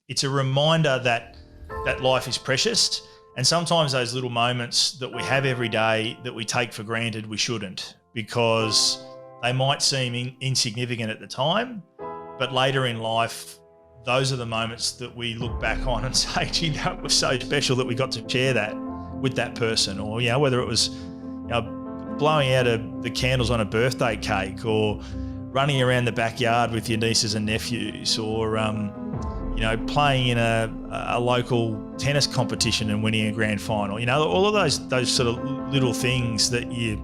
it's a reminder that life is precious. And sometimes those little moments that we have every day that we take for granted, we shouldn't, because they might seem insignificant at the time, but later in life, those are the moments that we look back on and say, gee, that was so special that we got to share that with that person. Or, whether it was blowing out the candles on a birthday cake, or running around the backyard with your nieces and nephews, or playing in a local tennis competition and winning a grand final. All of those sort of little things that you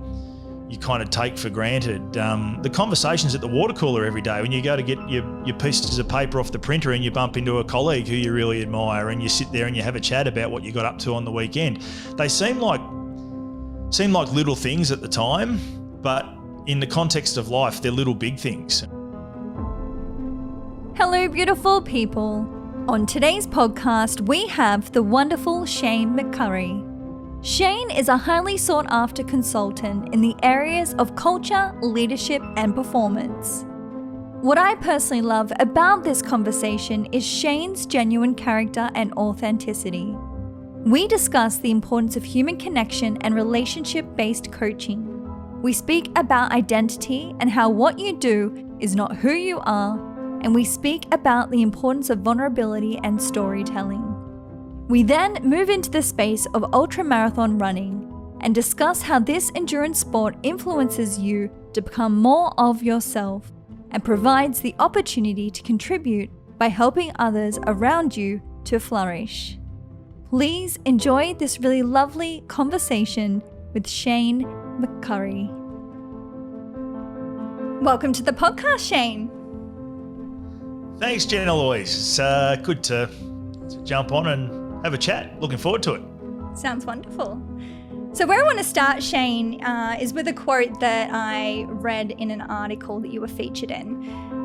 kind of take for granted. The conversations at the water cooler every day when you go to get your pieces of paper off the printer and you bump into a colleague who you really admire, and you sit there and you have a chat about what you got up to on the weekend. They seem like little things at the time, but in the context of life, they're little big things. Hello, beautiful people. On today's podcast, we have the wonderful Shane McCurry. Shane is a highly sought-after consultant in the areas of culture, leadership, and performance. What I personally love about this conversation is Shane's genuine character and authenticity. We discuss the importance of human connection and relationship-based coaching. We speak about identity and how what you do is not who you are, and we speak about the importance of vulnerability and storytelling. We then move into the space of ultramarathon running and discuss how this endurance sport influences you to become more of yourself and provides the opportunity to contribute by helping others around you to flourish. Please enjoy this really lovely conversation with Shane McCurry. Welcome to the podcast, Shane. Thanks, Jennah-Louise. It's good to jump on and have a chat. Looking forward to it. Sounds wonderful. So where I want to start, Shane, is with a quote that I read in an article that you were featured in.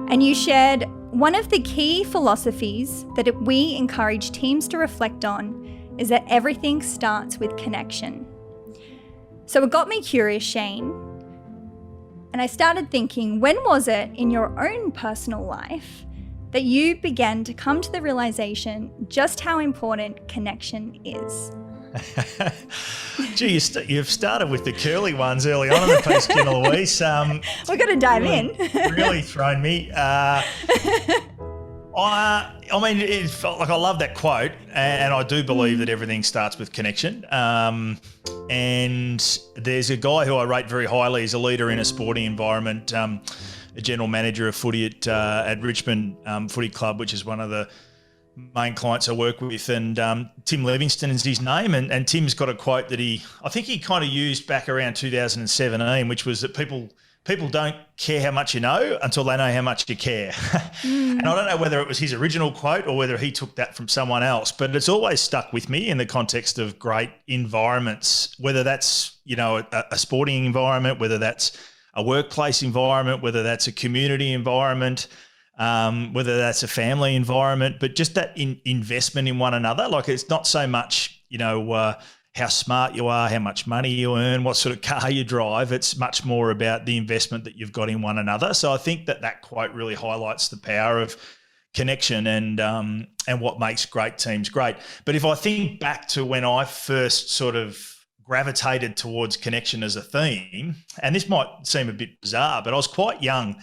And you shared, one of the key philosophies that we encourage teams to reflect on is that everything starts with connection. So it got me curious, Shane. And I started thinking, when was it in your own personal life that you began to come to the realization just how important connection is? Gee, you've started with the curly ones early on in the piece, Jennah-Louise. We've got to dive in. Really thrown me. I mean, it felt like I love that quote, and I do believe that everything starts with connection. And there's a guy who I rate very highly. He's a leader in a sporting environment, a general manager of footy at Richmond Footy Club, which is one of the main clients I work with, and Tim Livingston is his name, and Tim's got a quote that I think he kind of used back around 2017, which was that people don't care how much you know until they know how much you care. And I don't know whether it was his original quote or whether he took that from someone else, but it's always stuck with me in the context of great environments, whether that's, a sporting environment, whether that's a workplace environment, whether that's a community environment, whether that's a family environment, but just that investment in one another. Like, it's not so much, how smart you are, how much money you earn, what sort of car you drive. It's much more about the investment that you've got in one another. So I think that quote really highlights the power of connection and what makes great teams great. But if I think back to when I first sort of gravitated towards connection as a theme, and this might seem a bit bizarre, but I was quite young.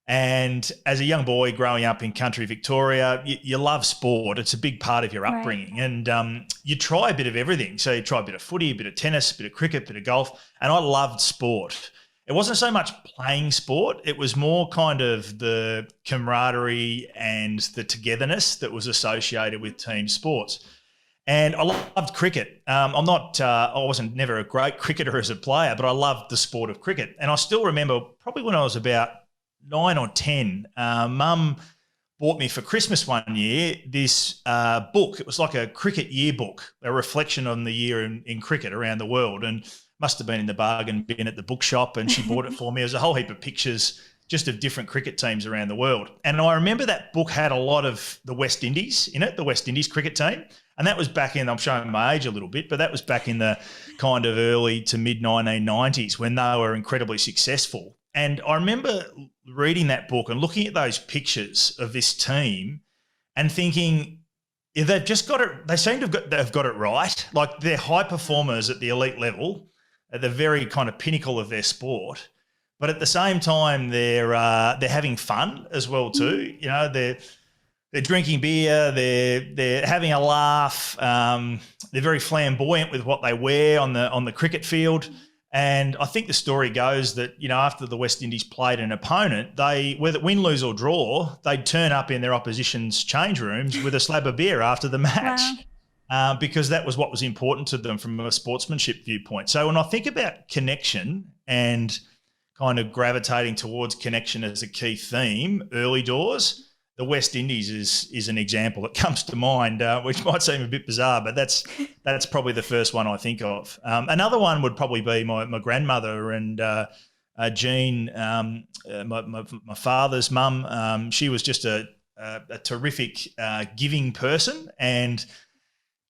And as a young boy growing up in country Victoria, you love sport. It's a big part of your upbringing. Right. And you try a bit of everything. So you try a bit of footy, a bit of tennis, a bit of cricket, a bit of golf. And I loved sport. It wasn't so much playing sport. It was more kind of the camaraderie and the togetherness that was associated with team sports. And I loved cricket. I wasn't never a great cricketer as a player, but I loved the sport of cricket. And I still remember probably when I was about 9 or 10, Mum bought me for Christmas one year this book. It was like a cricket yearbook, a reflection on the year in cricket around the world, and must have been in the bargain bin at the bookshop, and she bought it for me. There was a whole heap of pictures just of different cricket teams around the world. And I remember that book had a lot of the West Indies in it, the West Indies cricket team. And that was back in, I'm showing my age a little bit, but that was back in the kind of early to mid 1990s when they were incredibly successful. And I remember reading that book and looking at those pictures of this team and thinking, they've just got it. They seem to have got it right. Like, they're high performers at the elite level, at the very kind of pinnacle of their sport. But at the same time, they're having fun as well too. You know, they're drinking beer, they're having a laugh. They're very flamboyant with what they wear on the cricket field. And I think the story goes that, you know, after the West Indies played an opponent, whether win, lose or draw, they'd turn up in their opposition's change rooms with a slab of beer after the match. Wow. Because that was what was important to them from a sportsmanship viewpoint. So when I think about connection and kind of gravitating towards connection as a key theme early doors, the West Indies is an example that comes to mind, which might seem a bit bizarre, but that's probably the first one I think of. Another one would probably be my grandmother and Jean, my father's mum. She was just a terrific giving person, and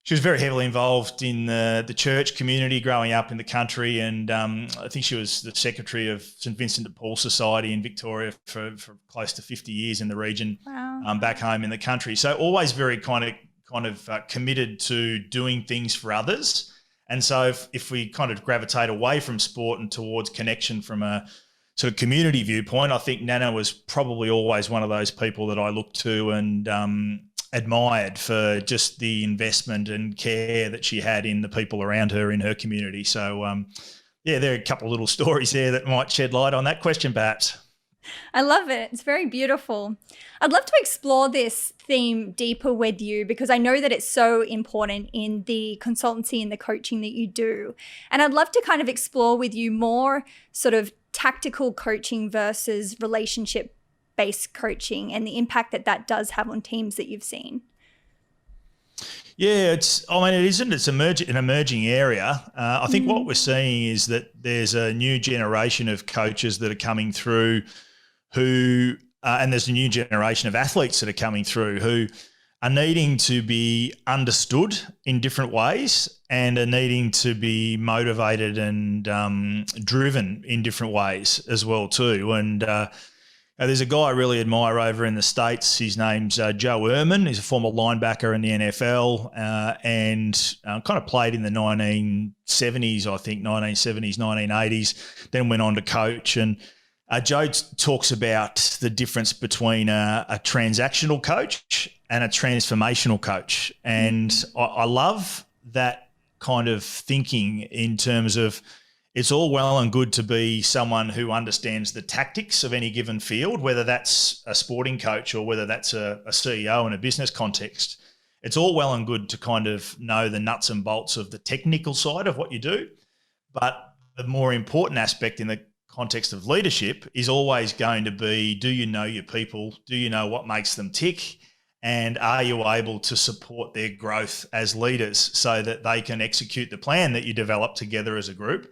she was very heavily involved in the church community growing up in the country, and I think she was the secretary of St Vincent de Paul Society in Victoria for close to 50 years in the region. Wow. Back home in the country. So always very kind of committed to doing things for others. And so if we kind of gravitate away from sport and towards connection from a sort of community viewpoint, I think Nana was probably always one of those people that I looked to and admired for just the investment and care that she had in the people around her in her community. So, there are a couple of little stories there that might shed light on that question, perhaps. I love it. It's very beautiful. I'd love to explore this theme deeper with you because I know that it's so important in the consultancy and the coaching that you do. And I'd love to kind of explore with you more sort of tactical coaching versus relationship-based coaching and the impact that does have on teams that you've seen. Yeah, it's an emerging area. I think what we're seeing is that there's a new generation of coaches that are coming through and there's a new generation of athletes that are coming through who are needing to be understood in different ways and are needing to be motivated and driven in different ways as well too. And there's a guy I really admire over in the States. His name's Joe Ehrman. He's a former linebacker in the NFL and kind of played in the 1970s, I think, 1970s, 1980s, then went on to coach. And Joe talks about the difference between a transactional coach and a transformational coach. And I love that kind of thinking in terms of it's all well and good to be someone who understands the tactics of any given field, whether that's a sporting coach or whether that's a CEO in a business context. It's all well and good to kind of know the nuts and bolts of the technical side of what you do. But the more important aspect in the context of leadership is always going to be, do you know your people? Do you know what makes them tick? And are you able to support their growth as leaders so that they can execute the plan that you develop together as a group?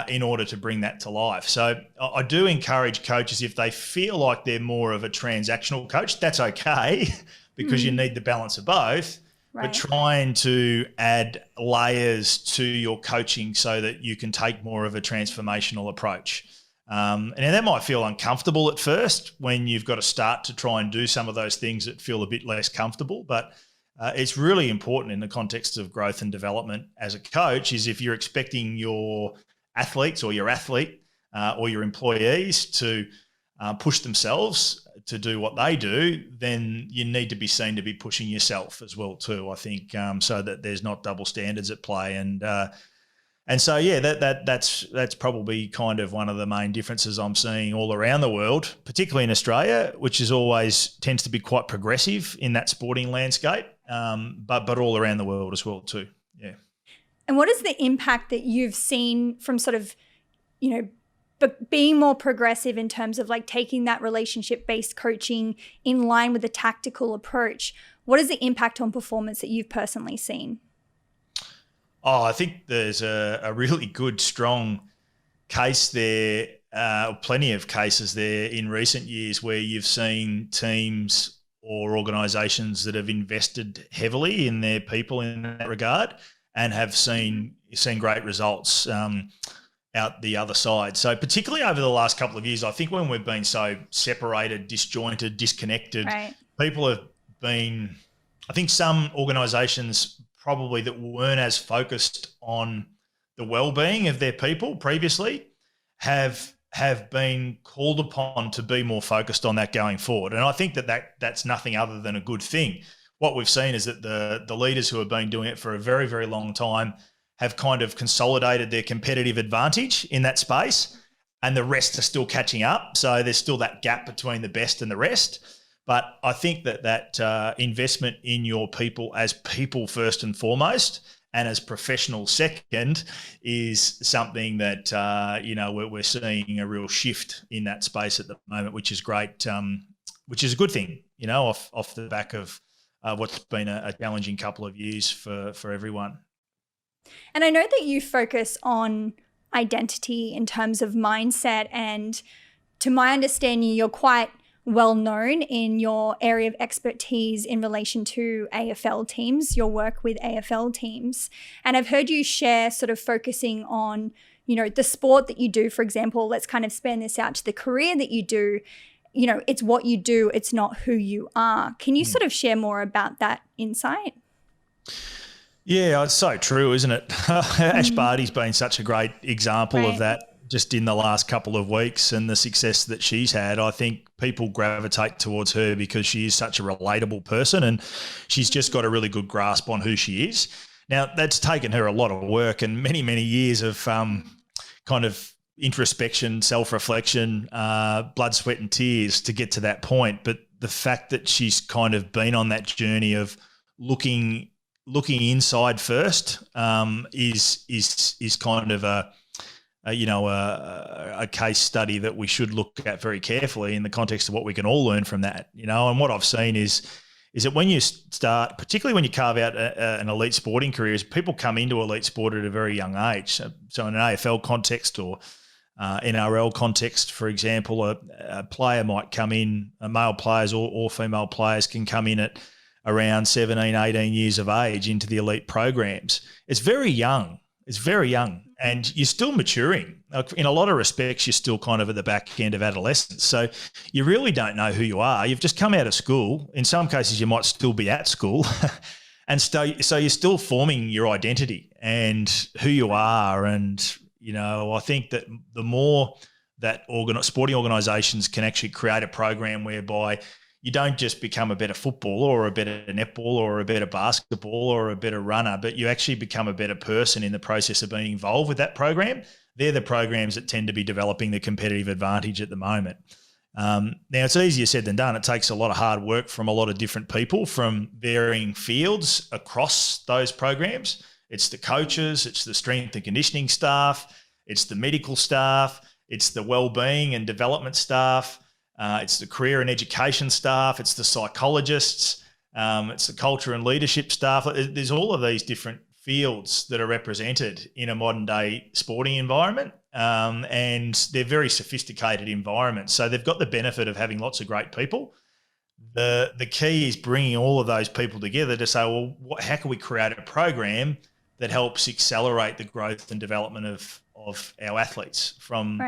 In order to bring that to life. So I do encourage coaches, if they feel like they're more of a transactional coach, that's okay because you need the balance of both, right. But trying to add layers to your coaching so that you can take more of a transformational approach. And that might feel uncomfortable at first when you've got to start to try and do some of those things that feel a bit less comfortable, but it's really important in the context of growth and development as a coach is if you're expecting your athletes or your athlete or your employees to push themselves to do what they do, then you need to be seen to be pushing yourself as well too, I think, so that there's not double standards at play. And so, yeah, that's probably kind of one of the main differences I'm seeing all around the world, particularly in Australia, which is always tends to be quite progressive in that sporting landscape, but all around the world as well too, yeah. And what is the impact that you've seen from sort of, being more progressive in terms of like taking that relationship-based coaching in line with the tactical approach? What is the impact on performance that you've personally seen? Oh, I think there's a really good, strong case there, plenty of cases there in recent years where you've seen teams or organisations that have invested heavily in their people in that regard and have seen great results out the other side. So particularly over the last couple of years, I think when we've been so separated, disjointed, disconnected, right. People have been, I think some organisations probably that weren't as focused on the well-being of their people previously have been called upon to be more focused on that going forward. And I think that's nothing other than a good thing. What we've seen is that the leaders who have been doing it for a very, very long time have kind of consolidated their competitive advantage in that space, and the rest are still catching up. So there's still that gap between the best and the rest. But I think that investment in your people as people first and foremost, and as professionals second, is something that we're seeing a real shift in that space at the moment, which is great, which is a good thing, off the back of what's been a challenging couple of years for everyone. And I know that you focus on identity in terms of mindset, and to my understanding, you're quite well known in your area of expertise in relation to AFL teams, your work with AFL teams. And I've heard you share sort of focusing on, the sport that you do, for example. Let's kind of span this out to the career that you do. It's what you do, it's not who you are. Can you sort of share more about that insight? Yeah, it's so true, isn't it? Ash Barty's been such a great example of that just in the last couple of weeks, and the success that she's had. I think people gravitate towards her because she is such a relatable person, and she's just got a really good grasp on who she is. Now, that's taken her a lot of work and many, many years of kind of introspection, self-reflection, blood, sweat and tears to get to that point. But the fact that she's kind of been on that journey of looking inside first is kind of a case study that we should look at very carefully in the context of what we can all learn from that. And what I've seen is that when you start, particularly when you carve out an elite sporting career, is people come into elite sport at a very young age. So in an AFL context or NRL context, for example, a player might come in, male players or female players can come in at around 17, 18 years of age into the elite programs. It's very young. And you're still maturing. In a lot of respects, you're still kind of at the back end of adolescence. So you really don't know who you are. You've just come out of school. In some cases, you might still be at school. And so you're still forming your identity and who you are. And, I think that the more that sporting organisations can actually create a program whereby you don't just become a better footballer or a better netball or a better basketball or a better runner, but you actually become a better person in the process of being involved with that program. They're the programs that tend to be developing the competitive advantage at the moment. Now, it's easier said than done. It takes a lot of hard work from a lot of different people from varying fields across those programs. It's the coaches, it's the strength and conditioning staff, it's the medical staff, it's the wellbeing and development staff, it's the career and education staff, it's the psychologists, it's the culture and leadership staff. There's all of these different fields that are represented in a modern day sporting environment, and they're very sophisticated environments. So they've got the benefit of having lots of great people. The key is bringing all of those people together to say, well, how can we create a program that helps accelerate the growth and development of our athletes from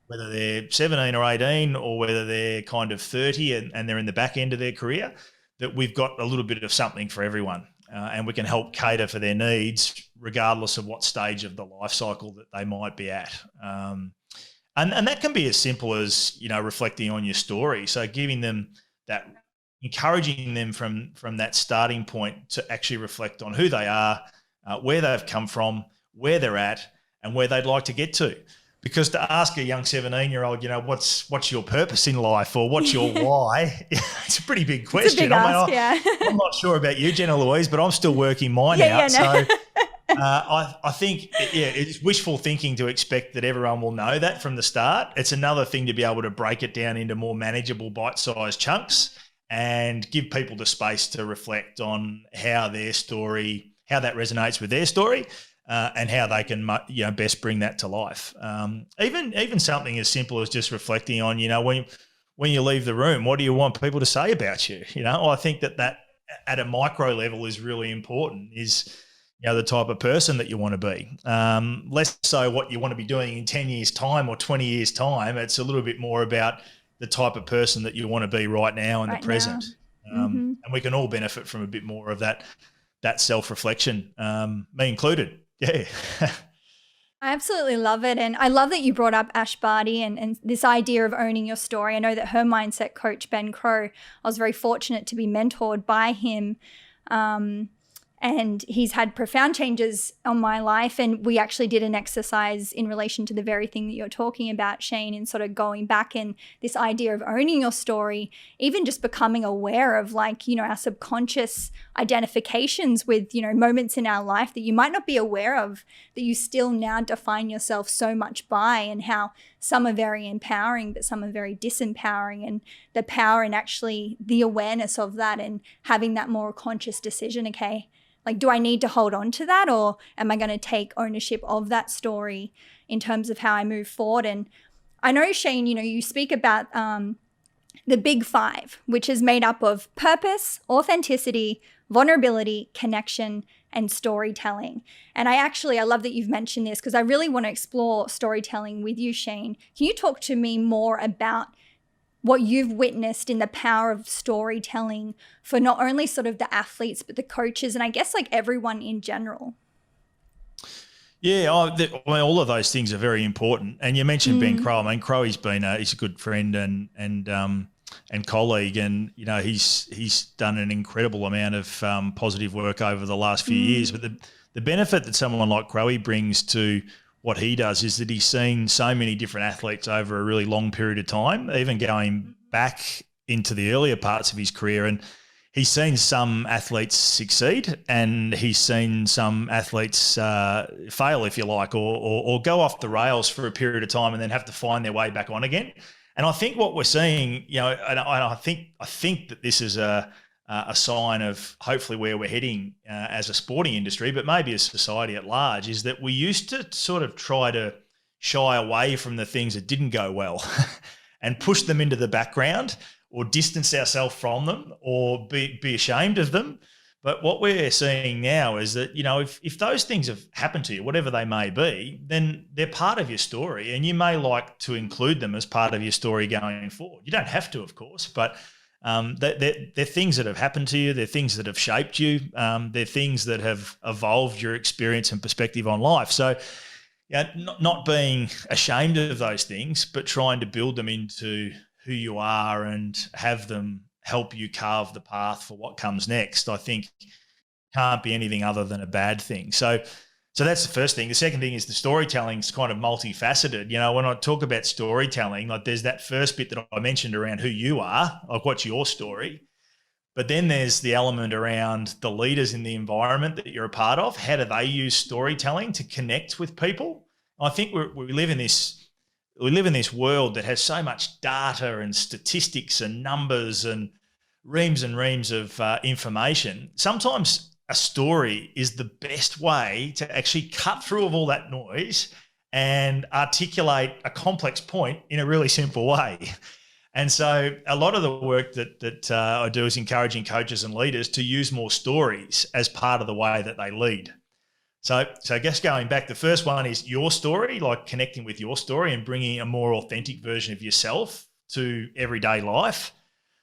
whether they're 17 or 18 or whether they're kind of 30 and they're in the back end of their career, that we've got a little bit of something for everyone, and we can help cater for their needs regardless of what stage of the life cycle that they might be at. And that can be as simple as, reflecting on your story. So giving them that, encouraging them from that starting point to actually reflect on who they are, where they've come from, where they're at, and where they'd like to get to. Because to ask a young 17-year-old, what's your purpose in life or what's your why? It's a pretty big question. It's a big ask, yeah. I'm not sure about you, Jennah-Louise, but I'm still working mine out. No. So I think, it's wishful thinking to expect that everyone will know that from the start. It's another thing to be able to break it down into more manageable bite-sized chunks and give people the space to reflect on how that resonates with their story. And how they can, best bring that to life. Even something as simple as just reflecting on, when you leave the room, what do you want people to say about you? I think that at a micro level is really important. Is the type of person that you want to be. Less so what you want to be doing in 10 years' time or 20 years' time. It's a little bit more about the type of person that you want to be right now in the present. And we can all benefit from a bit more of that self-reflection, me included. Yeah. I absolutely love it. And I love that you brought up Ash Barty and this idea of owning your story. I know that her mindset coach, Ben Crow, I was very fortunate to be mentored by him. And he's had profound changes on my life. And we actually did an exercise in relation to the very thing that you're talking about, Shane, and sort of going back and this idea of owning your story, even just becoming aware of our subconscious identifications with, moments in our life that you might not be aware of, that you still now define yourself so much by, and how some are very empowering, but some are very disempowering, and the power and actually the awareness of that and having that more conscious decision, okay, do I need to hold on to that, or am I going to take ownership of that story in terms of how I move forward? And I know, Shane, you speak about the big five, which is made up of purpose, authenticity, vulnerability, connection, and storytelling. And I love that you've mentioned this, because I really want to explore storytelling with you, Shane. Can you talk to me more about what you've witnessed in the power of storytelling for not only sort of the athletes, but the coaches, and I guess everyone in general? Yeah, all of those things are very important. And you mentioned Ben Crow. I mean, Crow, he's a good friend and colleague, and he's done an incredible amount of positive work over the last few years. But the benefit that someone like Crow brings to what he does is that he's seen so many different athletes over a really long period of time, even going back into the earlier parts of his career. And he's seen some athletes succeed, and he's seen some athletes fail, if you like, or go off the rails for a period of time and then have to find their way back on again. And I think what we're seeing, and I think that this is a sign of hopefully where we're heading as a sporting industry, but maybe as society at large, is that we used to sort of try to shy away from the things that didn't go well and push them into the background, or distance ourselves from them, or be ashamed of them. But what we're seeing now is that, if those things have happened to you, whatever they may be, then they're part of your story, and you may like to include them as part of your story going forward. You don't have to, of course, but they're things that have happened to you. They're things that have shaped you. They're things that have evolved your experience and perspective on life. So, not being ashamed of those things, but trying to build them into who you are and have them help you carve the path for what comes next, I think can't be anything other than a bad thing. So that's the first thing. The second thing is the storytelling is kind of multifaceted. When I talk about storytelling, there's that first bit that I mentioned around who you are, what's your story. But then there's the element around the leaders in the environment that you're a part of. How do they use storytelling to connect with people? I think we live in this world that has so much data and statistics and numbers and reams of information. Sometimes a story is the best way to actually cut through all that noise and articulate a complex point in a really simple way. And so a lot of the work that I do is encouraging coaches and leaders to use more stories as part of the way that they lead. So I guess going back, the first one is your story, like connecting with your story and bringing a more authentic version of yourself to everyday life.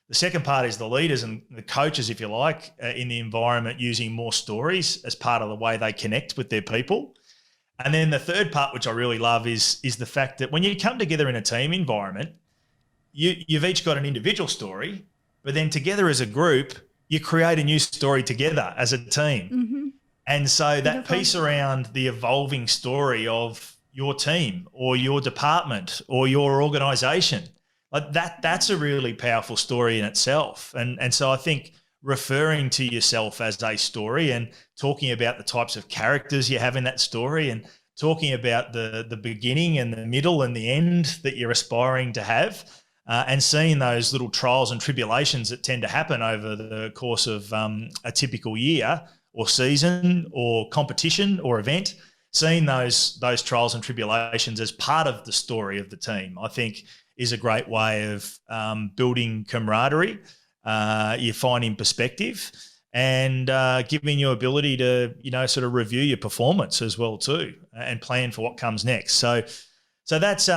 The second part is the leaders and the coaches, if you like, in the environment, using more stories as part of the way they connect with their people. And then the third part, which I really love, is the fact that when you come together in a team environment, you've each got an individual story, but then together as a group, you create a new story together as a team. Mm-hmm. And so that piece around the evolving story of your team or your department or your organisation, that's a really powerful story in itself. And so I think referring to yourself as a story and talking about the types of characters you have in that story and talking about the beginning and the middle and the end that you're aspiring to have, and seeing those little trials and tribulations that tend to happen over the course of a typical year or season or competition or event, seeing those trials and tribulations as part of the story of the team, I think is a great way of building camaraderie, you're finding perspective, and giving you ability to, sort of review your performance as well too, and plan for what comes next. So that's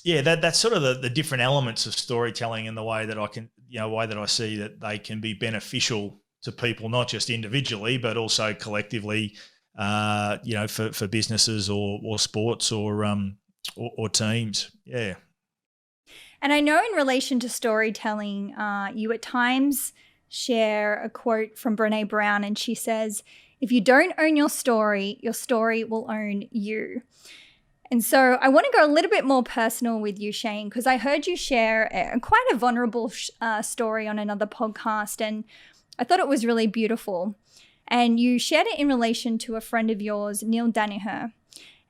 that's sort of the different elements of storytelling and the way that I see that they can be beneficial to people, not just individually, but also collectively, for businesses or sports or teams. Yeah. And I know in relation to storytelling, you at times share a quote from Brené Brown, and she says, "If you don't own your story will own you." And so I want to go a little bit more personal with you, Shane, because I heard you share quite a vulnerable story on another podcast, and I thought it was really beautiful. And you shared it in relation to a friend of yours, Neil Danaher.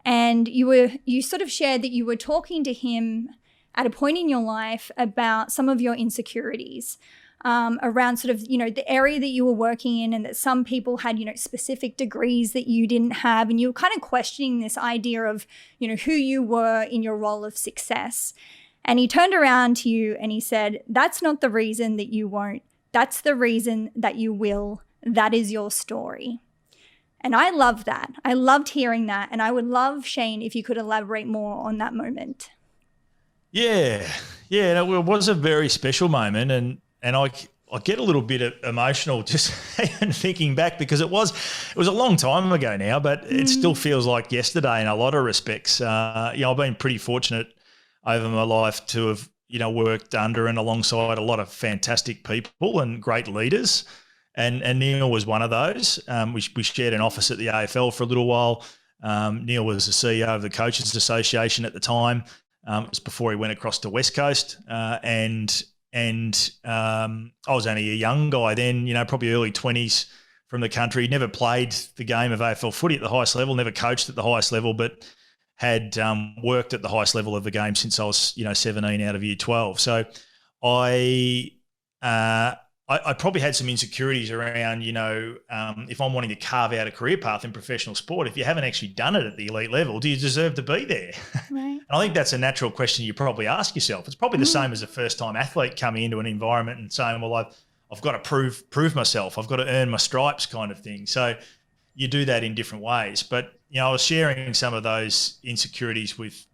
And you sort of shared that you were talking to him at a point in your life about some of your insecurities around sort of, the area that you were working in, and that some people had, specific degrees that you didn't have. And you were kind of questioning this idea of, who you were in your role of success. And he turned around to you and he said, "That's not the reason that you won't. That's the reason that you will. That is your story." And I love that. I loved hearing that. And I would love, Shane, if you could elaborate more on that moment. Yeah. It was a very special moment. And I get a little bit emotional just even thinking back, because it was a long time ago now, but it still feels like yesterday in a lot of respects. I've been pretty fortunate over my life to have, worked under and alongside a lot of fantastic people and great leaders. And Neil was one of those. We shared an office at the AFL for a little while. Neil was the CEO of the Coaches Association at the time. It was before he went across to West Coast. And I was only a young guy then, probably early 20s from the country. Never played the game of AFL footy at the highest level, never coached at the highest level, but had worked at the highest level of the game since I was, 17 out of year 12. So I probably had some insecurities around, if I'm wanting to carve out a career path in professional sport, if you haven't actually done it at the elite level, do you deserve to be there? Right. And I think that's a natural question you probably ask yourself. It's probably the same as a first-time athlete coming into an environment and saying, well, I've got to prove myself. I've got to earn my stripes kind of thing. So you do that in different ways. But, I was sharing some of those insecurities with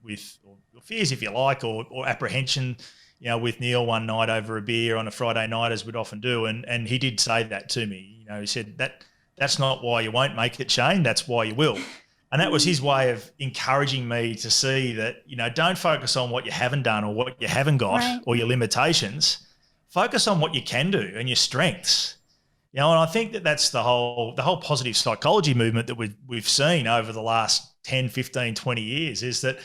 or fears, if you like, or apprehension, with Neil one night over a beer on a Friday night, as we'd often do. And he did say that to me. He said, that's not why you won't make it, Shane. That's why you will. And that was his way of encouraging me to see that, don't focus on what you haven't done or what you haven't got or your limitations. Focus on what you can do and your strengths. And I think that's the whole positive psychology movement that we've seen over the last 10, 15, 20 years is that,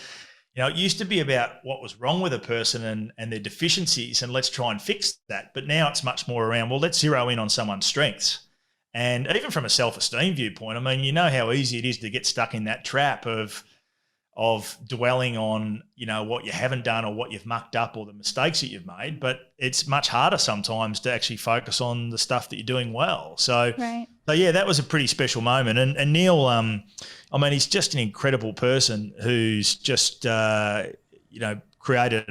it used to be about what was wrong with a person and their deficiencies, and let's try and fix that. But now it's much more around, well, let's zero in on someone's strengths. And even from a self-esteem viewpoint, how easy it is to get stuck in that trap of dwelling on, what you haven't done or what you've mucked up or the mistakes that you've made. But it's much harder sometimes to actually focus on the stuff that you're doing well. So that was a pretty special moment. And Neil, he's just an incredible person who's just, created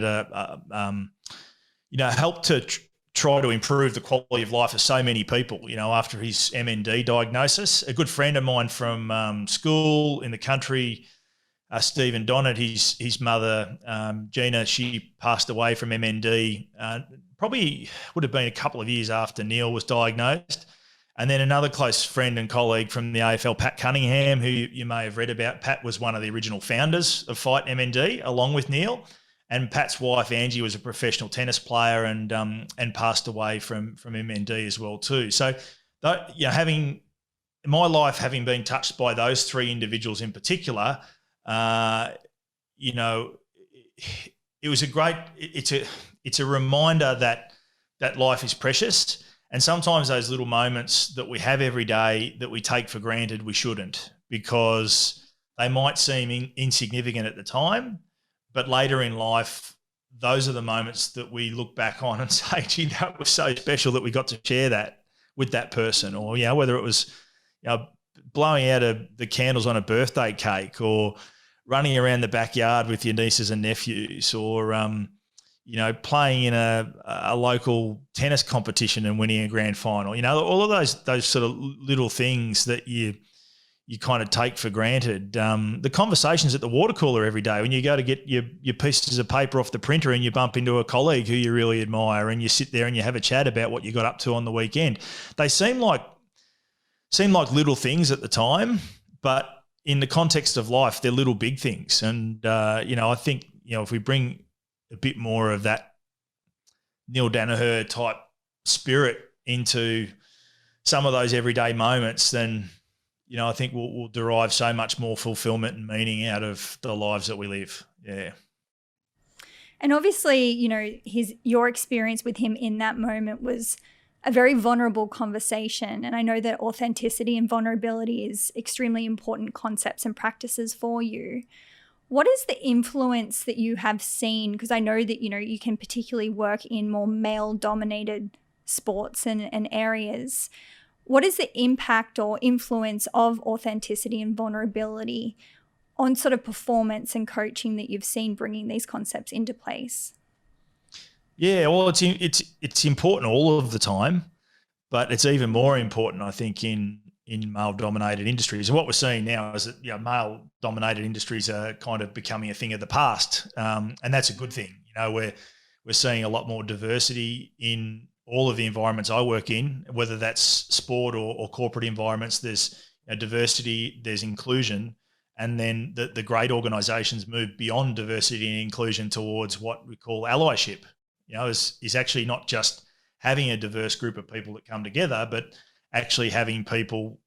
helped to try to improve the quality of life of so many people, after his MND diagnosis. A good friend of mine from school in the country, Stephen Donnett, his mother, Jennah, she passed away from MND, probably would have been a couple of years after Neil was diagnosed. And then another close friend and colleague from the AFL, Pat Cunningham, who you may have read about. Pat was one of the original founders of Fight MND, along with Neil. And Pat's wife, Angie, was a professional tennis player and passed away from MND as well too. So, having my life having been touched by those three individuals in particular, it was it's a reminder that life is precious. And sometimes those little moments that we have every day that we take for granted, we shouldn't, because they might seem insignificant at the time, but later in life, those are the moments that we look back on and say, gee, that was so special that we got to share that with that person. Or, whether it was blowing out the candles on a birthday cake, or running around the backyard with your nieces and nephews, or playing in a local tennis competition and winning a grand final. All of those sort of little things that you you kind of take for granted. The conversations at the water cooler every day when you go to get your pieces of paper off the printer and you bump into a colleague who you really admire and you sit there and you have a chat about what you got up to on the weekend. They seem like little things at the time, but in the context of life, they're little big things. And, I think, if we bring a bit more of that Neil Danaher type spirit into some of those everyday moments, then I think we'll derive so much more fulfillment and meaning out of the lives that we live. Yeah. And obviously, your experience with him in that moment was a very vulnerable conversation. And I know that authenticity and vulnerability is extremely important concepts and practices for you. What is the influence that you have seen? Because I know that, you can particularly work in more male-dominated sports and areas. What is the impact or influence of authenticity and vulnerability on sort of performance and coaching that you've seen bringing these concepts into place? Yeah, well, it's important all of the time, but it's even more important, I think, in male-dominated industries. And what we're seeing now is that male-dominated industries are kind of becoming a thing of the past, and that's a good thing. We're seeing a lot more diversity in all of the environments I work in, whether that's sport or corporate environments. There's diversity, there's inclusion, and then the great organisations move beyond diversity and inclusion towards what we call allyship. Is actually not just having a diverse group of people that come together, but actually having people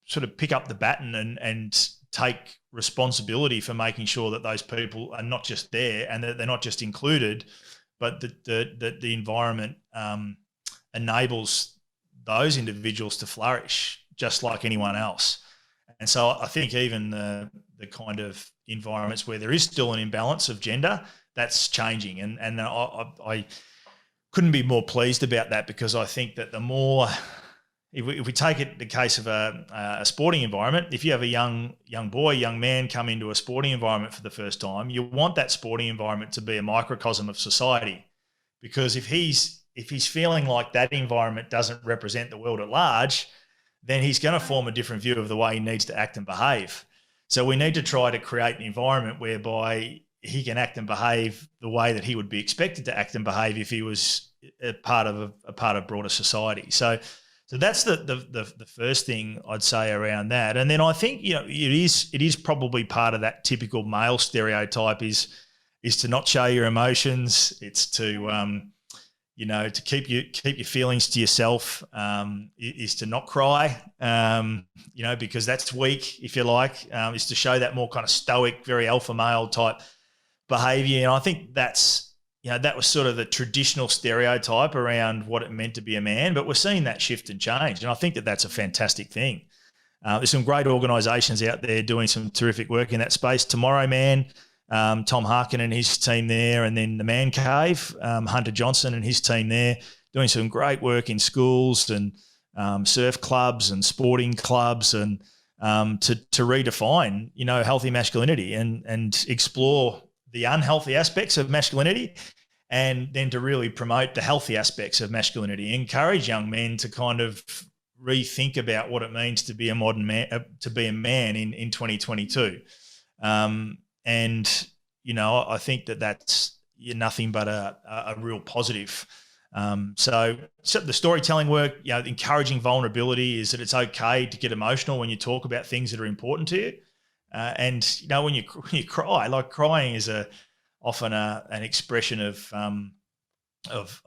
sort of pick up the baton and take responsibility for making sure that those people are not just there and that they're not just included, but that the environment enables those individuals to flourish just like anyone else. And so I think even the kind of environments where there is still an imbalance of gender, that's changing. And I couldn't be more pleased about that, because I think that the more, if we take it the case of a sporting environment, if you have a young boy, young man come into a sporting environment for the first time, you want that sporting environment to be a microcosm of society. Because if he's feeling like that environment doesn't represent the world at large, then he's going to form a different view of the way he needs to act and behave. So we need to try to create an environment whereby he can act and behave the way that he would be expected to act and behave if he was a part of broader society. So that's the first thing I'd say around that. And then I think it is probably part of that typical male stereotype is to not show your emotions. It's to to keep your feelings to yourself. Is to not cry. Because that's weak, if you like. Is to show that more kind of stoic, very alpha male type behaviour. And I think that was sort of the traditional stereotype around what it meant to be a man, but we're seeing that shift and change. And I think that that's a fantastic thing. There's some great organisations out there doing some terrific work in that space. Tomorrow Man, Tom Harkin and his team there, and then the Man Cave, Hunter Johnson and his team there, doing some great work in schools and surf clubs and sporting clubs, and to redefine, healthy masculinity and explore the unhealthy aspects of masculinity, and then to really promote the healthy aspects of masculinity, encourage young men to kind of rethink about what it means to be a modern man, to be a man in 2022. I think that's nothing but a real positive. So the storytelling work, encouraging vulnerability, is that it's okay to get emotional when you talk about things that are important to you. When you cry, like crying is often an expression of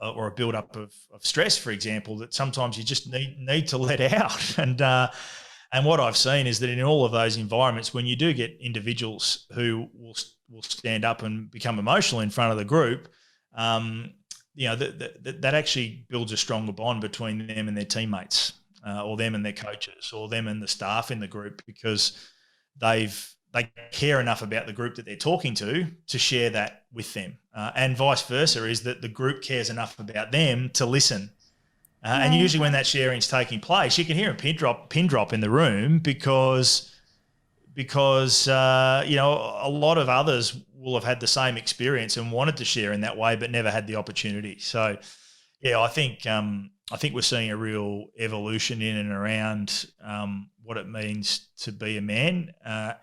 or a build up of stress, for example, that sometimes you just need to let out. And what I've seen is that in all of those environments, when you do get individuals who will stand up and become emotional in front of the group, that actually builds a stronger bond between them and their teammates, or them and their coaches, or them and the staff in the group, because they care enough about the group that they're talking to share that with them, and vice versa, is that the group cares enough about them to listen. And usually when that sharing is taking place, you can hear a pin drop in the room because a lot of others will have had the same experience and wanted to share in that way but never had the opportunity. So, yeah, I think I think we're seeing a real evolution in and around what it means to be a man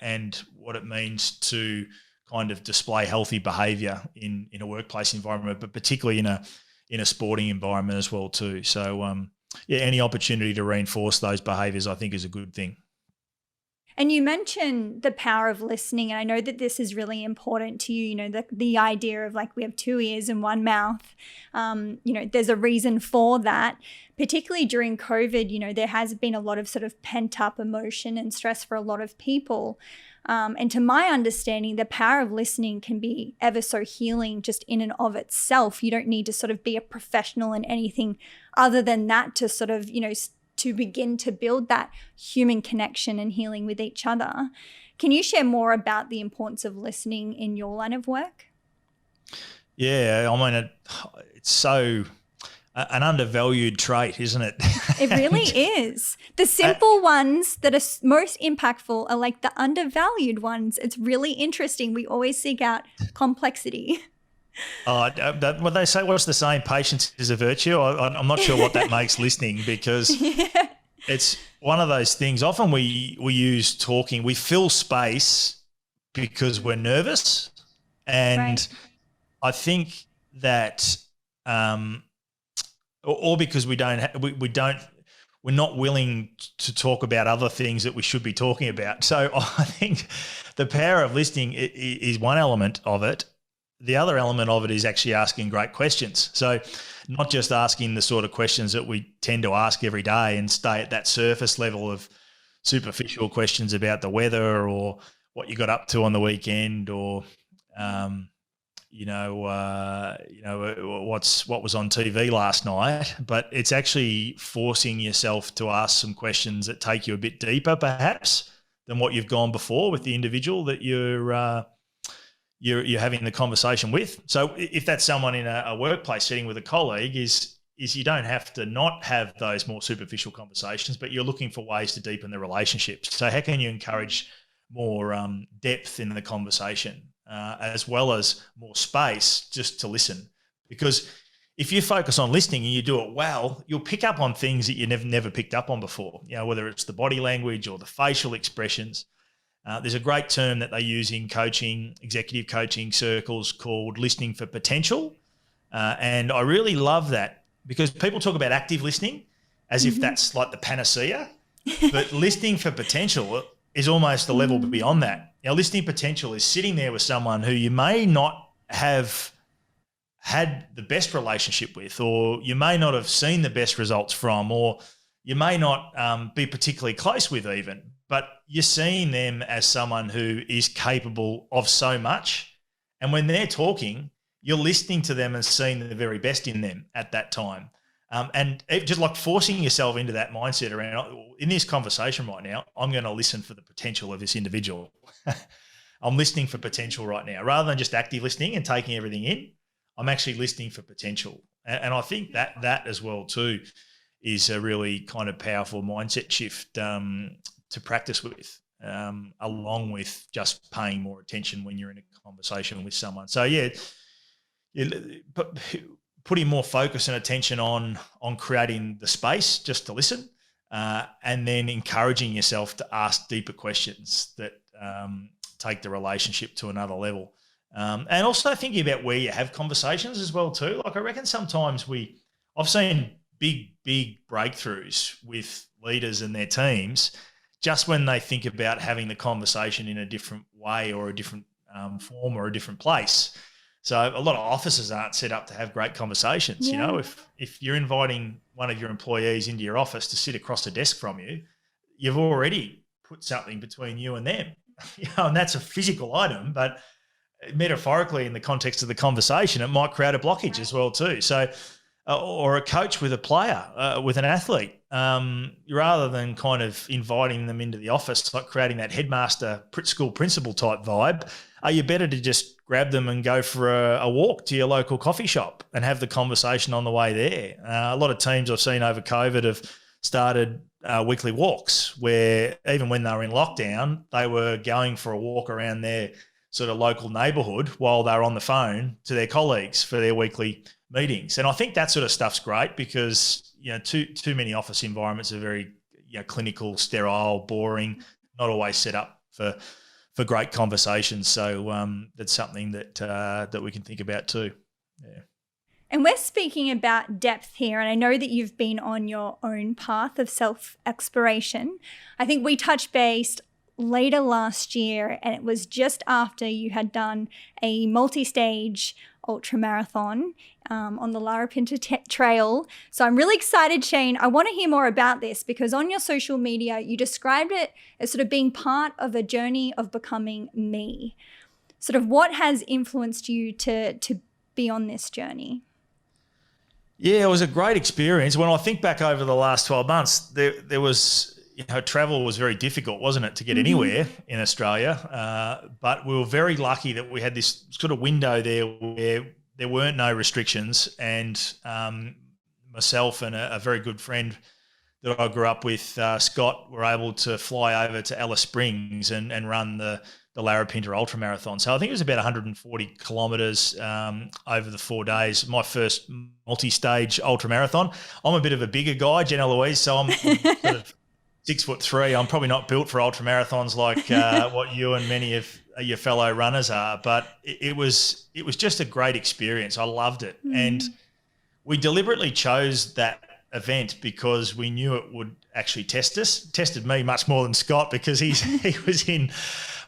and what it means to kind of display healthy behaviour in a workplace environment, but particularly in a sporting environment as well too. So any opportunity to reinforce those behaviours, I think, is a good thing. And you mentioned the power of listening, and I know that this is really important to you, you know, the idea of like we have two ears and one mouth. You know, there's a reason for that, particularly during COVID. You know, there has been a lot of sort of pent up emotion and stress for a lot of people. And to my understanding, the power of listening can be ever so healing just in and of itself. You don't need to sort of be a professional in anything other than that to sort of, you know, to begin to build that human connection and healing with each other. Can you share more about the importance of listening in your line of work? Yeah, I mean, it's so an undervalued trait, isn't it? It really is. The simple ones that are most impactful are like the undervalued ones. It's really interesting. We always seek out complexity. What they say, what's the saying? Patience is a virtue. I'm not sure what that makes listening, because it's one of those things. Often we use talking. We fill space because we're nervous, and Right. I think that, or because we're not willing to talk about other things that we should be talking about. So I think the power of listening is one element of it. The other element of it is actually asking great questions. So not just asking the sort of questions that we tend to ask every day and stay at that surface level of superficial questions about the weather or what you got up to on the weekend, or what was on TV last night. But it's actually forcing yourself to ask some questions that take you a bit deeper, perhaps, than what you've gone before with the individual that you're having the conversation with. So if that's someone in a workplace setting with a colleague, is you don't have to not have those more superficial conversations, but you're looking for ways to deepen the relationship. So how can you encourage more depth in the conversation, as well as more space just to listen? Because if you focus on listening and you do it well, you'll pick up on things that you never picked up on before, whether it's the body language or the facial expressions. There's a great term that they use in coaching, executive coaching circles, called listening for potential. And I really love that, because people talk about active listening as if that's like the panacea, but listening for potential is almost a level beyond that. Listening potential is sitting there with someone who you may not have had the best relationship with, or you may not have seen the best results from, or you may not be particularly close with even, but you're seeing them as someone who is capable of so much. And when they're talking, you're listening to them and seeing the very best in them at that time. And just like forcing yourself into that mindset around, in this conversation right now, I'm going to listen for the potential of this individual. I'm listening for potential right now, rather than just active listening and taking everything in. I'm actually listening for potential. And I think that as well too is a really kind of powerful mindset shift to practice with, along with just paying more attention when you're in a conversation with someone. So but putting more focus and attention on creating the space just to listen, and then encouraging yourself to ask deeper questions that take the relationship to another level. And also thinking about where you have conversations as well too. Like I reckon sometimes I've seen big breakthroughs with leaders and their teams just when they think about having the conversation in a different way or a different form or a different place. So a lot of offices aren't set up to have great conversations. Yeah. If you're inviting one of your employees into your office to sit across the desk from you, you've already put something between you and them. And that's a physical item, but metaphorically in the context of the conversation, it might create a blockage as well too. So, or a coach with a player, with an athlete, rather than kind of inviting them into the office, like creating that headmaster school principal type vibe, are you better to just grab them and go for a walk to your local coffee shop and have the conversation on the way there? A lot of teams I've seen over COVID have started weekly walks where even when they were in lockdown, they were going for a walk around their sort of local neighbourhood while they were on the phone to their colleagues for their weekly meetings. And I think that sort of stuff's great because, too many office environments are very clinical, sterile, boring, not always set up for great conversations. So that's something that we can think about too. Yeah. And we're speaking about depth here, and I know that you've been on your own path of self-exploration. I think we touched base later last year, and it was just after you had done a multi-stage ultramarathon on the Larapinta Trail. So I'm really excited, Shane. I want to hear more about this because on your social media, you described it as sort of being part of a journey of becoming me. Sort of what has influenced you to be on this journey? Yeah, it was a great experience. When I think back over the last 12 months, there was, travel was very difficult, wasn't it, to get anywhere in Australia? But we were very lucky that we had this sort of window there where there weren't no restrictions, and myself and a very good friend that I grew up with, Scott, were able to fly over to Alice Springs and run the Larapinta ultramarathon. So I think it was about 140 kilometres over the 4 days. My first multi-stage ultramarathon. I'm a bit of a bigger guy, Jennah-Louise, so I'm sort of 6'3". I'm probably not built for ultramarathons like what you and many of your fellow runners are, but it was just a great experience. I loved it, and we deliberately chose that event because we knew it would actually tested me much more than Scott because he was in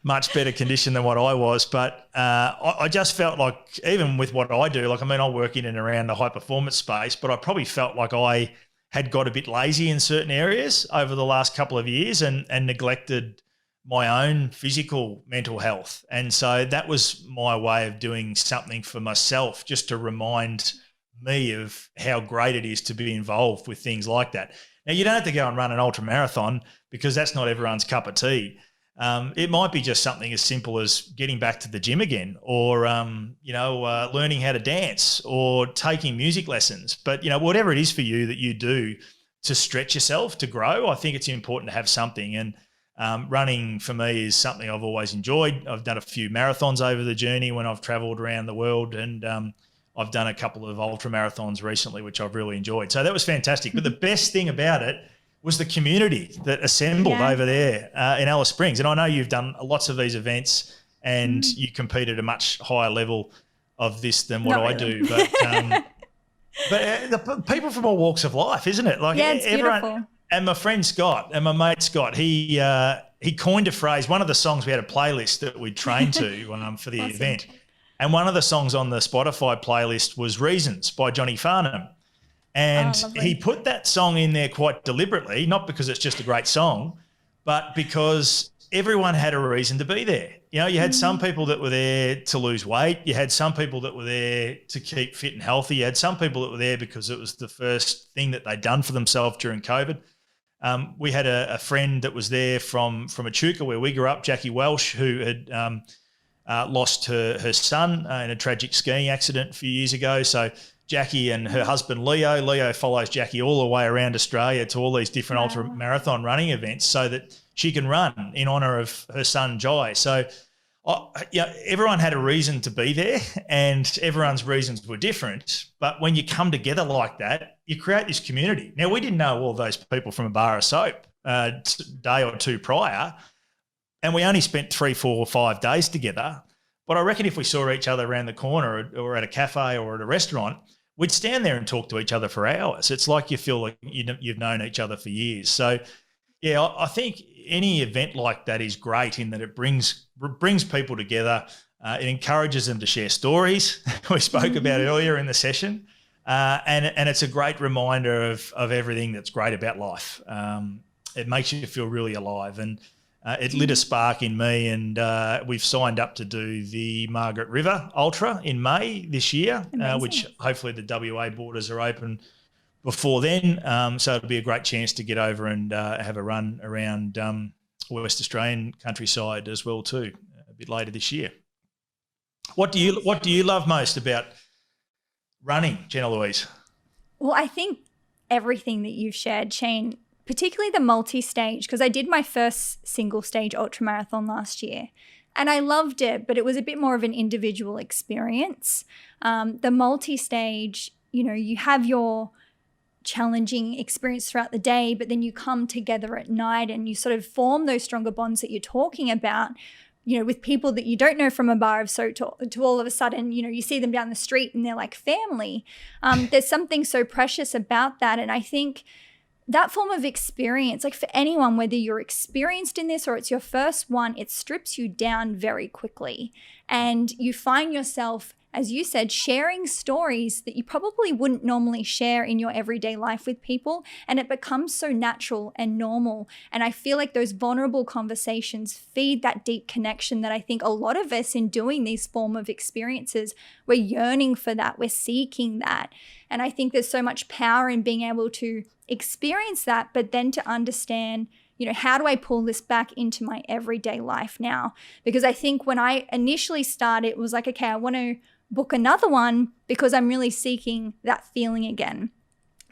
much better condition than what I was. But I just felt like, even with what I do, I work in and around the high performance space, but I probably felt like I had got a bit lazy in certain areas over the last couple of years and neglected my own physical mental health. And so that was my way of doing something for myself, just to remind me of how great it is to be involved with things like that. Now, you don't have to go and run an ultra marathon because that's not everyone's cup of tea. It might be just something as simple as getting back to the gym again, or learning how to dance, or taking music lessons. But whatever it is for you that you do to stretch yourself, to grow, I think it's important to have something. And running for me is something I've always enjoyed. I've done a few marathons over the journey when I've travelled around the world, and I've done a couple of ultra marathons recently, which I've really enjoyed. So that was fantastic. But the best thing about it was the community that assembled over there in Alice Springs. And I know you've done lots of these events and you compete at a much higher level of this than what I do. But the people from all walks of life, isn't it? It's beautiful. And my friend Scott and my mate Scott, he coined a phrase. One of the songs, we had a playlist that we trained to for the event. And one of the songs on the Spotify playlist was Reasons by Johnny Farnham. And he put that song in there quite deliberately, not because it's just a great song, but because everyone had a reason to be there. You had some people that were there to lose weight. You had some people that were there to keep fit and healthy. You had some people that were there because it was the first thing that they'd done for themselves during COVID. We had a friend that was there from Echuca, where we grew up, Jackie Welsh, who had lost her son in a tragic skiing accident a few years ago. So Jackie and her husband Leo follows Jackie all the way around Australia to all these different ultra marathon running events so that she can run in honour of her son Jai. So everyone had a reason to be there, and everyone's reasons were different. But when you come together like that, you create this community. Now, we didn't know all those people from a bar of soap a day or two prior, and we only spent 3, 4, or 5 days together. But I reckon if we saw each other around the corner or at a cafe or at a restaurant, we'd stand there and talk to each other for hours. It's like you feel like you've known each other for years. So, I think any event like that is great in that it brings people together. It encourages them to share stories we spoke about earlier in the session. And it's a great reminder of everything that's great about life. It makes you feel really alive. And it lit a spark in me, and we've signed up to do the Margaret River Ultra in May this year, which hopefully the WA borders are open before then. So it'll be a great chance to get over and have a run around West Australian countryside as well too, a bit later this year. What do you love most about running, Jennah-Louise? Well, I think everything that you've shared, Shane, particularly the multi-stage, because I did my first single-stage ultramarathon last year and I loved it, but it was a bit more of an individual experience. The multi-stage, you have your challenging experience throughout the day, but then you come together at night and you sort of form those stronger bonds that you're talking about, with people that you don't know from a bar of soap to all of a sudden, you see them down the street and they're like family. There's something so precious about that. And I think that form of experience, like for anyone, whether you're experienced in this or it's your first one, it strips you down very quickly. And you find yourself, as you said, sharing stories that you probably wouldn't normally share in your everyday life with people. And it becomes so natural and normal. And I feel like those vulnerable conversations feed that deep connection that I think a lot of us in doing these form of experiences, we're yearning for that. We're seeking that. And I think there's so much power in being able to experience that, but then to understand, how do I pull this back into my everyday life now? Because I think when I initially started, it was like, okay, I want to book another one because I'm really seeking that feeling again.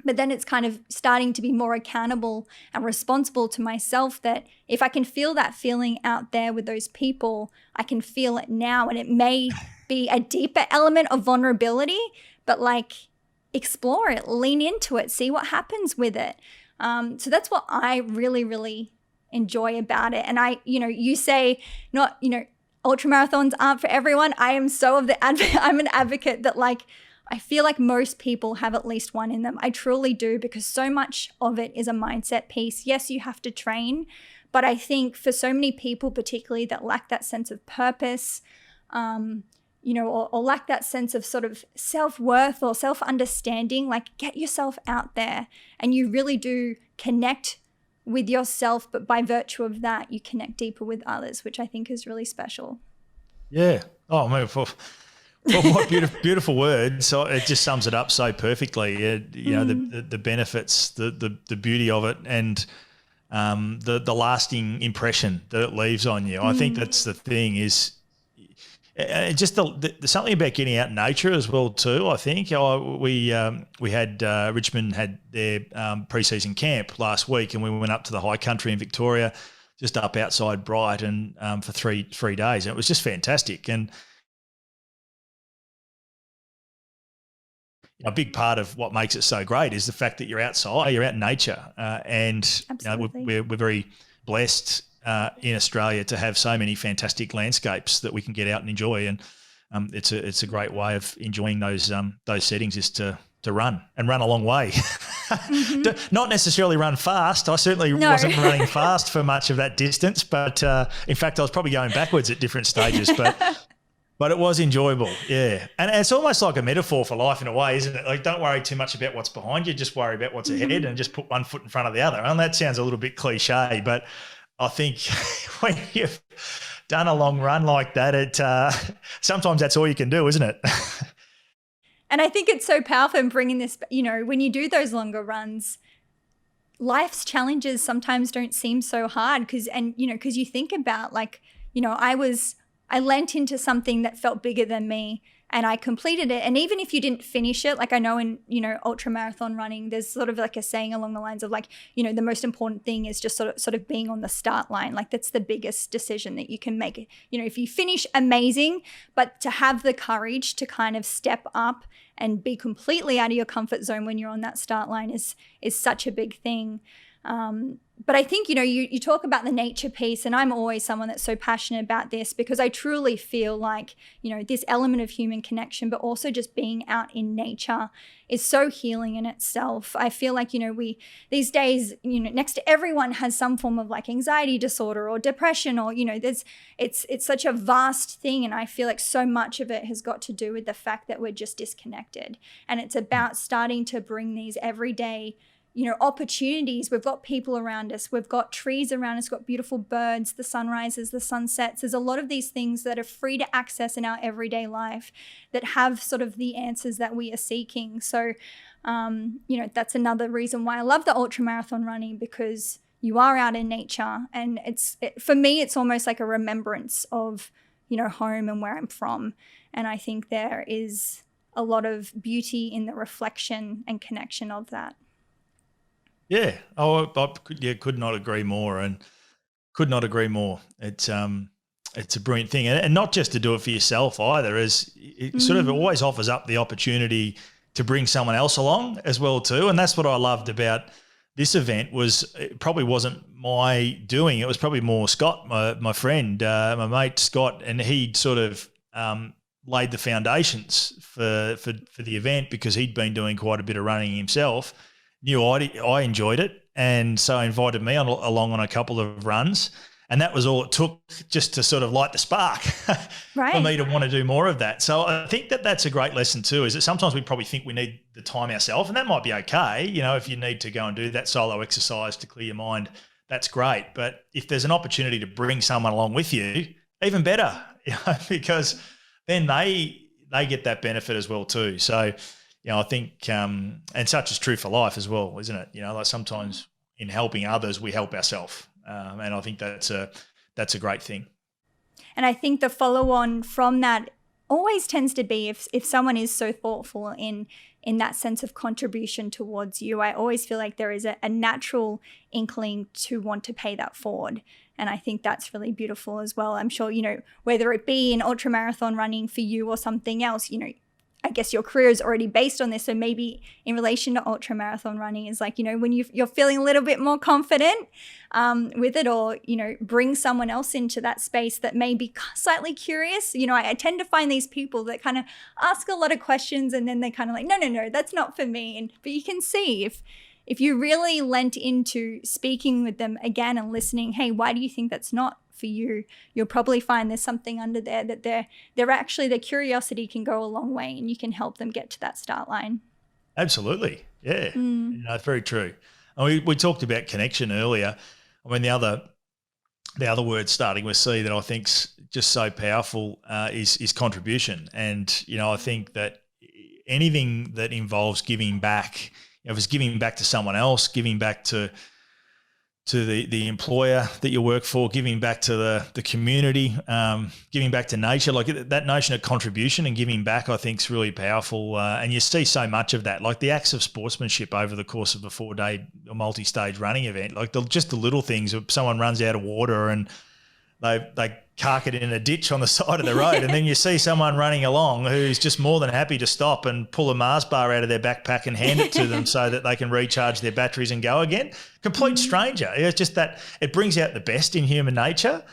But then it's kind of starting to be more accountable and responsible to myself that if I can feel that feeling out there with those people, I can feel it now. And it may be a deeper element of vulnerability, but like explore it, lean into it, see what happens with it. So that's what I really, really enjoy about it. And you say not, ultramarathons aren't for everyone. I am I'm an advocate that I feel like most people have at least one in them. I truly do, because so much of it is a mindset piece. Yes, you have to train, but I think for so many people, particularly that lack that sense of purpose, or lack that sense of sort of self-worth or self-understanding, get yourself out there and you really do connect with yourself, but by virtue of that, you connect deeper with others, which I think is really special. Yeah. Oh, man, what beautiful words. So it just sums it up so perfectly. The benefits, the beauty of it, and the lasting impression that it leaves on you. I think that's the thing is just something about getting out in nature as well too. I think we had Richmond had their pre-season camp last week, and we went up to the high country in Victoria, just up outside Brighton for three days, and it was just fantastic. And a big part of what makes it so great is the fact that you're outside, you're out in nature, and we're very blessed in Australia to have so many fantastic landscapes that we can get out and enjoy, and it's a great way of enjoying those settings is to run a long way. Mm-hmm. Not necessarily run fast. I certainly wasn't running fast for much of that distance, but in fact I was probably going backwards at different stages, but it was enjoyable. Yeah. And it's almost like a metaphor for life in a way, isn't it? Like, don't worry too much about what's behind you, just worry about what's ahead, and just put one foot in front of the other. And that sounds a little bit cliche, but I think when you've done a long run like that, sometimes that's all you can do, isn't it? And I think it's so powerful in bringing this, when you do those longer runs, life's challenges sometimes don't seem so hard because you think about I lent into something that felt bigger than me and I completed it. And even if you didn't finish it, like I know in, ultra marathon running, there's sort of like a saying along the lines of the most important thing is just sort of being on the start line. Like that's the biggest decision that you can make. If you finish, amazing, but to have the courage to kind of step up and be completely out of your comfort zone when you're on that start line is such a big thing. But I think, you talk about the nature piece, and I'm always someone that's so passionate about this because I truly feel like, this element of human connection, but also just being out in nature is so healing in itself. I feel like, these days, next to everyone has some form of anxiety disorder or depression or, it's such a vast thing. And I feel like so much of it has got to do with the fact that we're just disconnected. And it's about starting to bring these everyday opportunities. We've got people around us. We've got trees around us. We've got beautiful birds, the sunrises, the sunsets. There's a lot of these things that are free to access in our everyday life that have sort of the answers that we are seeking. So, that's another reason why I love the ultramarathon running, because you are out in nature. And for me, it's almost like a remembrance of, home and where I'm from. And I think there is a lot of beauty in the reflection and connection of that. Yeah. I could not agree more, and could not agree more. It's a brilliant thing, and not just to do it for yourself either. As it sort of always offers up the opportunity to bring someone else along as well too. And that's what I loved about this event. Was it probably wasn't my doing. It was probably more Scott, my friend, my mate Scott, and he'd sort of laid the foundations for the event because he'd been doing quite a bit of running himself. Knew I enjoyed it, and so invited me along on a couple of runs. And that was all it took just to sort of light the spark for me to want to do more of that. So I think that's a great lesson too, is that sometimes we probably think we need the time ourselves, and that might be okay. You know, if you need to go and do that solo exercise to clear your mind, that's great. But if there's an opportunity to bring someone along with you, even better, you know, because then they get that benefit as well too. So, you know, I think, and such is true for life as well, isn't it? You know, like sometimes in helping others, we help ourselves. And I think that's a great thing. And I think the follow on from that always tends to be if someone is so thoughtful in that sense of contribution towards you, I always feel like there is a natural inkling to want to pay that forward. And I think that's really beautiful as well. I'm sure, you know, whether it be in ultramarathon running for you or something else, you know, I guess your career is already based on this. So maybe in relation to ultramarathon running is like, you know, when you're feeling a little bit more confident with it, or, you know, bring someone else into that space that may be slightly curious. You know, I tend to find these people that kind of ask a lot of questions and then they kind of like, no, that's not for me. But you can see if you really lent into speaking with them again and listening, hey, why do you think that's not for you? You'll probably find there's something under there that they're actually, their curiosity can go a long way, and you can help them get to that start line. Absolutely. Yeah. You know, it's very true. And we talked about connection earlier. I mean, the other word starting with C that I think's just so powerful is contribution. And, you know, I think that anything that involves giving back, you know, if it's giving back to someone else, giving back to the employer that you work for, giving back to the community, giving back to nature, like that notion of contribution and giving back, I think is really powerful. And you see so much of that, like the acts of sportsmanship over the course of a 4-day multi-stage running event, like just the little things. If someone runs out of water and they cark it in a ditch on the side of the road, and then you see someone running along who's just more than happy to stop and pull a Mars bar out of their backpack and hand it to them so that they can recharge their batteries and go again. Complete stranger. It's just that it brings out the best in human nature.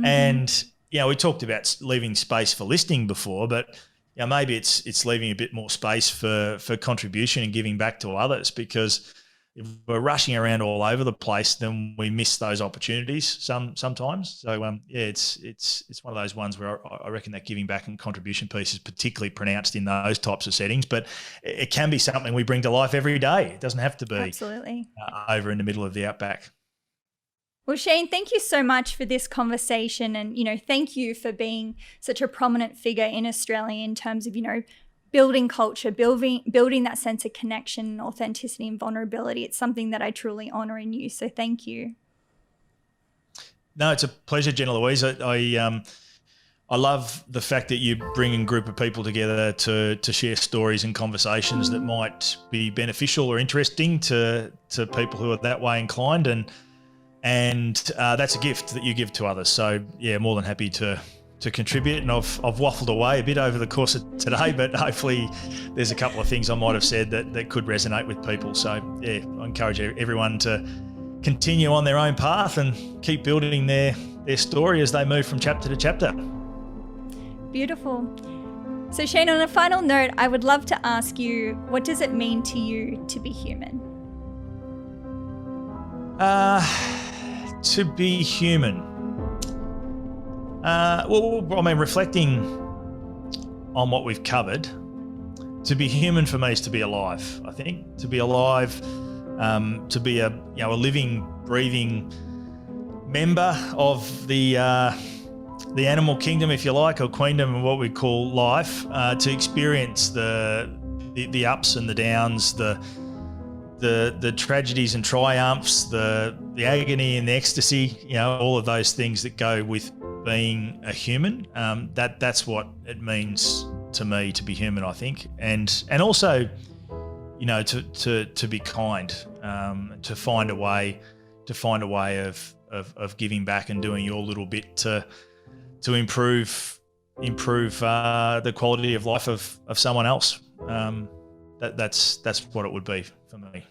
And, you know, we talked about leaving space for listening before, but, you know, maybe it's leaving a bit more space for contribution and giving back to others, because if we're rushing around all over the place, then we miss those opportunities sometimes. So it's one of those ones where I reckon that giving back and contribution piece is particularly pronounced in those types of settings. But it can be something we bring to life every day. It doesn't have to be absolutely over in the middle of the outback. Well, Shane, thank you so much for this conversation, and, you know, thank you for being such a prominent figure in Australia in terms of, you know, building culture, building that sense of connection, authenticity and vulnerability. It's something that I truly honour in you. So thank you. No, it's a pleasure, Jennah-Louise. I love the fact that you bring a group of people together to share stories and conversations that might be beneficial or interesting to people who are that way inclined. And that's a gift that you give to others. So yeah, more than happy to contribute, and I've waffled away a bit over the course of today, but hopefully there's a couple of things I might have said that could resonate with people. So yeah, I encourage everyone to continue on their own path and keep building their story as they move from chapter to chapter. Beautiful. So Shane, on a final note, I would love to ask you, what does it mean to you to be human? To be human. Well, I mean, reflecting on what we've covered, to be human for me is to be alive. I think to be alive, to be a living, breathing member of the animal kingdom, if you like, or queendom, of what we call life. To experience the ups and the downs, the tragedies and triumphs, the agony and the ecstasy. You know, all of those things that go with being a human. That's what it means to me to be human, I think, and also, you know, to be kind, to find a way of giving back and doing your little bit to improve the quality of life of someone else. that's what it would be for me.